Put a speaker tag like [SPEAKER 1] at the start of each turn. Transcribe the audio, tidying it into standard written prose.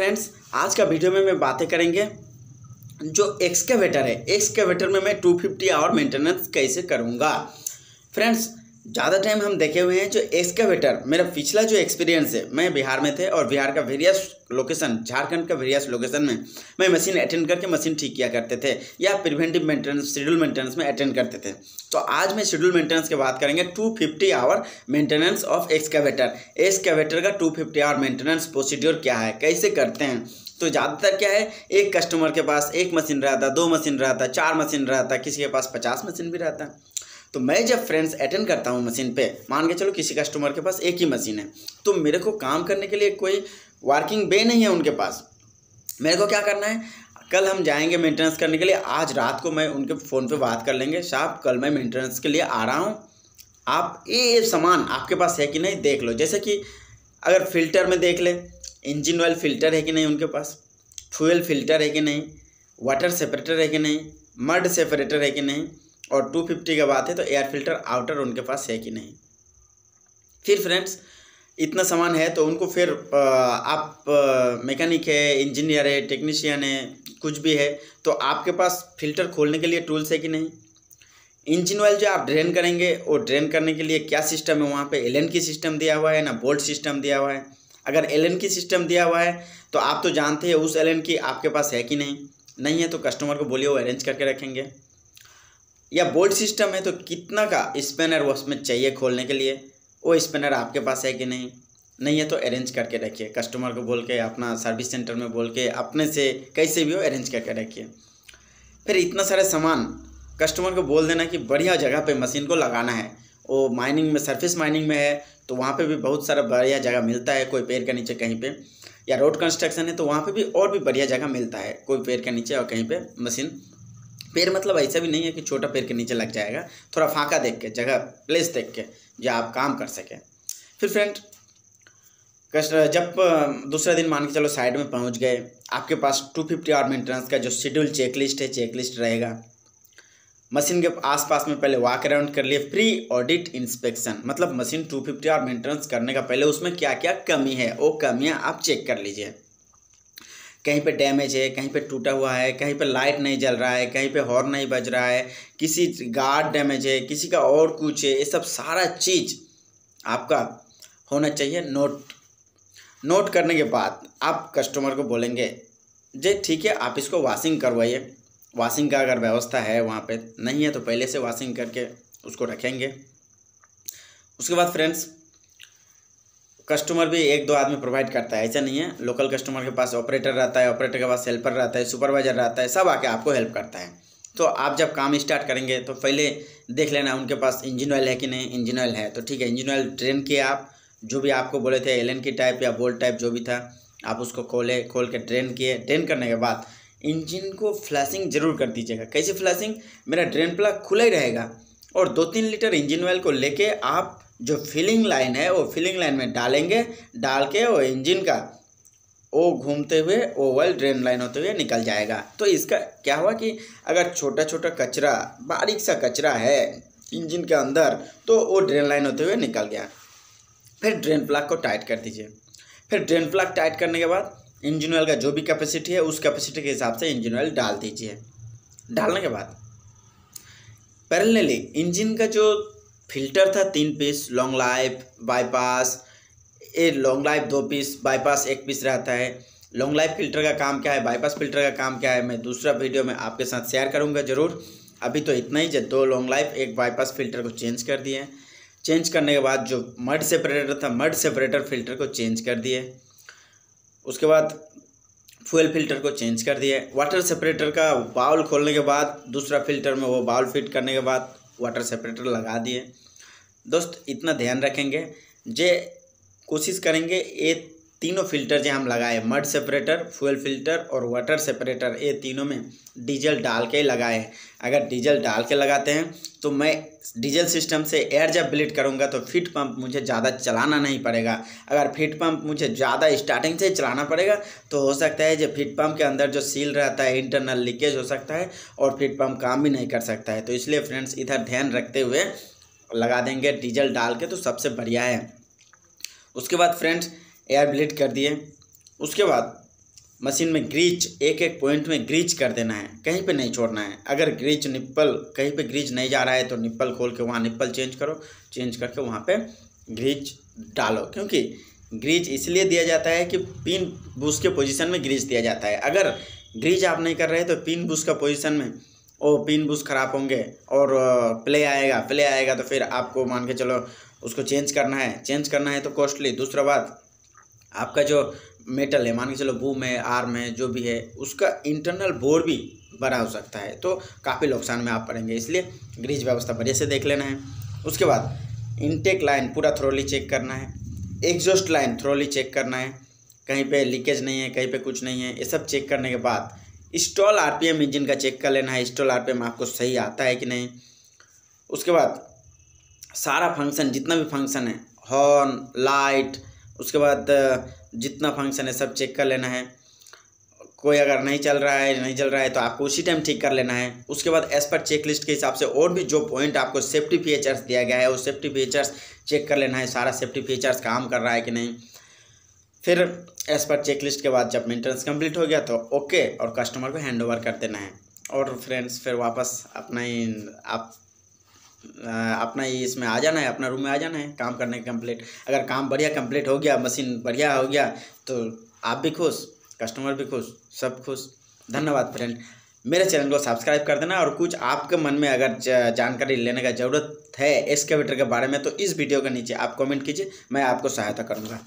[SPEAKER 1] Friends, आज का video में बातें करेंगे जो एक्सकेवेटर है। एक्सकेवेटर में मैं 250 आवर मेंटेनेंस कैसे करूँगा। फ्रेंड्स, ज़्यादा टाइम हम देखे हुए हैं जो एक्सकेवेटर, मेरा पिछला जो एक्सपीरियंस है, मैं बिहार में थे और बिहार का वेरियस लोकेशन, झारखंड का वेरियस लोकेशन में मैं मशीन अटेंड करके मशीन ठीक किया करते थे या प्रिवेंटिव मेंटेनेंस, शेड्यूल मेंटेनेंस में अटेंड करते थे। तो आज मैं शेड्यूल मेंटेनेंस की बात करेंगे 250 hour maintenance of excavator. Excavator का 250 आवर मेंटेनेंस प्रोसीड्योर क्या है, कैसे करते हैं। तो ज़्यादातर क्या है, एक कस्टमर के पास एक मशीन रहता, 2 मशीन रहता, 4 मशीन रहता, किसी के पास 50 मशीन भी रहता। तो मैं जब फ्रेंड्स अटेंड करता हूँ मशीन पे, मान के चलो किसी कस्टमर के पास एक ही मशीन है, तो मेरे को काम करने के लिए कोई वर्किंग वे नहीं है उनके पास। मेरे को क्या करना है, कल हम जाएंगे मेंटेनेंस करने के लिए, आज रात को मैं उनके फ़ोन पे बात कर लेंगे, साहब कल मैं मेंटेनेंस के लिए आ रहा हूँ, आप ये सामान आपके पास है कि नहीं देख लो। जैसे कि अगर फ़िल्टर में देख ले, इंजन ऑयल फ़िल्टर है कि नहीं उनके पास, फ्यूल फ़िल्टर है कि नहीं, वाटर सेपरेटर है कि नहीं, मड सेपरेटर है कि नहीं, और 250 का बात है तो एयर फिल्टर आउटर उनके पास है कि नहीं। फिर फ्रेंड्स, इतना सामान है तो उनको फिर आप मैकेनिक है, इंजीनियर है, टेक्नीशियन है, कुछ भी है, तो आपके पास फ़िल्टर खोलने के लिए टूल्स है कि नहीं। इंजन ऑयल जो आप ड्रेन करेंगे, वो ड्रेन करने के लिए क्या सिस्टम है, वहाँ पे एलन की सिस्टम दिया हुआ है ना बोल्ट सिस्टम दिया हुआ है। अगर एलन की सिस्टम दिया हुआ है तो आप तो जानते हैं उस एलन की आपके पास है कि नहीं। नहीं है तो कस्टमर को बोलिए वो अरेंज करके रखेंगे। या बोल्ट सिस्टम है तो कितना का स्पैनर वो उसमें चाहिए खोलने के लिए, वो स्पैनर आपके पास है कि नहीं। नहीं है तो अरेंज करके रखिए, कस्टमर को बोल के, अपना सर्विस सेंटर में बोल के, अपने से कैसे भी हो अरेंज करके रखिए। फिर इतना सारे सामान कस्टमर को बोल देना कि बढ़िया जगह पे मशीन को लगाना है। वो माइनिंग में, सरफेस माइनिंग में है तो वहाँ पे भी बहुत सारा बढ़िया जगह मिलता है, कोई पेड़ के नीचे कहीं पे, या रोड कंस्ट्रक्शन है तो वहाँ पे भी और भी बढ़िया जगह मिलता है, कोई पेड़ के नीचे और कहीं पे मशीन। पेड़ मतलब ऐसा भी नहीं है कि छोटा पेड़ के नीचे लग जाएगा, थोड़ा फाका देख के, जगह प्लेस देख के जो आप काम कर सकें। फिर फ्रेंड, जब दूसरा दिन मान के चलो साइड में पहुंच गए, आपके पास 250 आवर मेंटेनेंस का जो शेड्यूल चेकलिस्ट है, चेकलिस्ट रहेगा। मशीन के आसपास में पहले वॉक अराउंड कर लिए, प्री ऑडिट इंस्पेक्शन, मतलब मशीन 250 आवर मेंटेनेंस करने का पहले उसमें क्या क्या कमी है, वो कमियाँ आप चेक कर लीजिए। कहीं पे डैमेज है, कहीं पे टूटा हुआ है, कहीं पे लाइट नहीं जल रहा है, कहीं पे हॉर्न नहीं बज रहा है, किसी गार्ड डैमेज है, किसी का और कुछ है, ये सब सारा चीज़ आपका होना चाहिए। नोट करने के बाद आप कस्टमर को बोलेंगे जे ठीक है आप इसको वॉशिंग करवाइए। वॉशिंग का अगर व्यवस्था है वहाँ पे, नहीं है तो पहले से वॉशिंग करके उसको रखेंगे। उसके बाद फ्रेंड्स, कस्टमर भी 1-2 आदमी प्रोवाइड करता है, ऐसा नहीं है। लोकल कस्टमर के पास ऑपरेटर रहता है, ऑपरेटर के पास हेल्पर रहता है, सुपरवाइजर रहता है, सब आके आपको हेल्प करता है। तो आप जब काम स्टार्ट करेंगे तो पहले देख लेना उनके पास इंजन ऑयल है कि नहीं। इंजन ऑयल है तो ठीक है, इंजन ऑयल ड्रेन किए आप, जो भी आपको बोले थे एलन की टाइप या बोल्ट टाइप जो भी था, आप उसको खोल के ड्रेन किए। ड्रेन करने के बाद इंजन को फ्लैशिंग जरूर कर दीजिएगा। कैसे फ्लैशिंग, मेरा ड्रेन प्लग खुला ही रहेगा और 2-3 लीटर इंजन ऑयल को लेके आप जो फिलिंग लाइन है वो फिलिंग लाइन में डालेंगे, डाल के वो इंजन का वो घूमते हुए वो ऑयल ड्रेन लाइन होते हुए निकल जाएगा। तो इसका क्या हुआ कि अगर छोटा छोटा कचरा, बारीक सा कचरा है इंजन के अंदर, तो वो ड्रेन लाइन होते हुए निकल गया। फिर ड्रेन प्लग को टाइट कर दीजिए। फिर ड्रेन प्लग टाइट करने के बाद इंजन ऑयल का जो भी कैपेसिटी है उस कैपेसिटी के हिसाब से इंजन ऑयल डाल दीजिए। डालने के बाद पैरेलली इंजन का जो फिल्टर था 3 पीस, लॉन्ग लाइफ, बाईपास, ये long life 2 piece, bypass 1 piece रहता है। लॉन्ग लाइफ फिल्टर का काम क्या है, बाईपास फिल्टर का काम क्या है, मैं दूसरा वीडियो में आपके साथ शेयर करूंगा ज़रूर। अभी तो इतना ही, जब 2 लॉन्ग लाइफ 1 बाईपास फिल्टर को चेंज कर दिए। चेंज करने के बाद जो मड सेपरेटर था, मड सेपरेटर फिल्टर को चेंज कर दिए। उसके बाद फ्यूल फिल्टर को चेंज कर दिए। वाटर सेपरेटर का बाउल खोलने के बाद दूसरा फिल्टर में वो बाउल फिट करने के बाद वाटर सेपरेटर लगा दिए। दोस्त, इतना ध्यान रखेंगे, जे कोशिश करेंगे ये तीनों फिल्टर जो हम लगाए, मड सेपरेटर, फ्यूल फिल्टर और वाटर सेपरेटर, ये तीनों में डीजल डाल के लगाए। अगर डीजल डाल के लगाते हैं तो मैं डीजल सिस्टम से एयर जब ब्लीड करूंगा तो फीड पंप मुझे ज़्यादा चलाना नहीं पड़ेगा। अगर फीड पंप मुझे ज़्यादा स्टार्टिंग से चलाना पड़ेगा तो हो सकता है जो फीड पंप के अंदर जो सील रहता है इंटरनल लीकेज हो सकता है और फीड पंप काम भी नहीं कर सकता है। तो इसलिए फ्रेंड्स, इधर ध्यान रखते हुए लगा देंगे डीजल डाल के, तो सबसे बढ़िया है। उसके बाद फ्रेंड्स, एयर ब्लीड कर दिए। उसके बाद मशीन में ग्रीज एक एक पॉइंट में ग्रीज कर देना है, कहीं पे नहीं छोड़ना है। अगर ग्रीज निप्पल कहीं पे ग्रीज नहीं जा रहा है तो निप्पल खोल के वहाँ निप्पल चेंज करो, चेंज करके वहाँ पे ग्रीज डालो। क्योंकि ग्रीज इसलिए दिया जाता है कि पिन बुश के पोजीशन में ग्रीज दिया जाता है। अगर ग्रीज आप नहीं कर रहे तो पिन बुश का पोजीशन में वो पिन बुश खराब होंगे और प्ले आएगा तो फिर आपको मान के चलो उसको चेंज करना है तो कॉस्टली। दूसरा बात, आपका जो मेटल है मान के चलो बूम है, आर्म है, जो भी है, उसका इंटरनल बोर भी बड़ा हो सकता है, तो काफ़ी नुकसान में आप पड़ेंगे। इसलिए ग्रीज व्यवस्था बढ़िया से देख लेना है। उसके बाद इनटेक लाइन पूरा थ्रोली चेक करना है, एग्जॉस्ट लाइन थ्रोली चेक करना है, कहीं पे लीकेज नहीं है, कहीं पे कुछ नहीं है। ये सब चेक करने के बाद स्टॉल आरपीएम इंजन का चेक कर लेना है, स्टॉल आरपीएम आपको सही आता है कि नहीं। उसके बाद सारा फंक्शन, जितना भी फंक्शन है, हॉर्न, लाइट, उसके बाद जितना फंक्शन है सब चेक कर लेना है। कोई अगर नहीं चल रहा है तो आपको उसी टाइम ठीक कर लेना है। उसके बाद एज पर चेक लिस्ट के हिसाब से और भी जो पॉइंट आपको सेफ्टी फीचर्स दिया गया है वो सेफ्टी फीचर्स चेक कर लेना है, सारा सेफ्टी फीचर्स काम कर रहा है कि नहीं। फिर एज पर चेक लिस्ट के बाद जब मेंटेनेंस कंप्लीट हो गया तो ओके और कस्टमर को हैंड ओवर कर देना है। और फ्रेंड्स फिर वापस अपना ही इसमें आ जाना है, अपना रूम में आ जाना है काम करने कंप्लीट। अगर काम बढ़िया कंप्लीट हो गया, मशीन बढ़िया हो गया तो आप भी खुश, कस्टमर भी खुश, सब खुश। धन्यवाद फ्रेंड, मेरे चैनल को सब्सक्राइब कर देना। और कुछ आपके मन में अगर जानकारी लेने का ज़रूरत है एक्सकेवेटर के बारे में तो इस वीडियो के नीचे आप कमेंट कीजिए, मैं आपको सहायता करूँगा।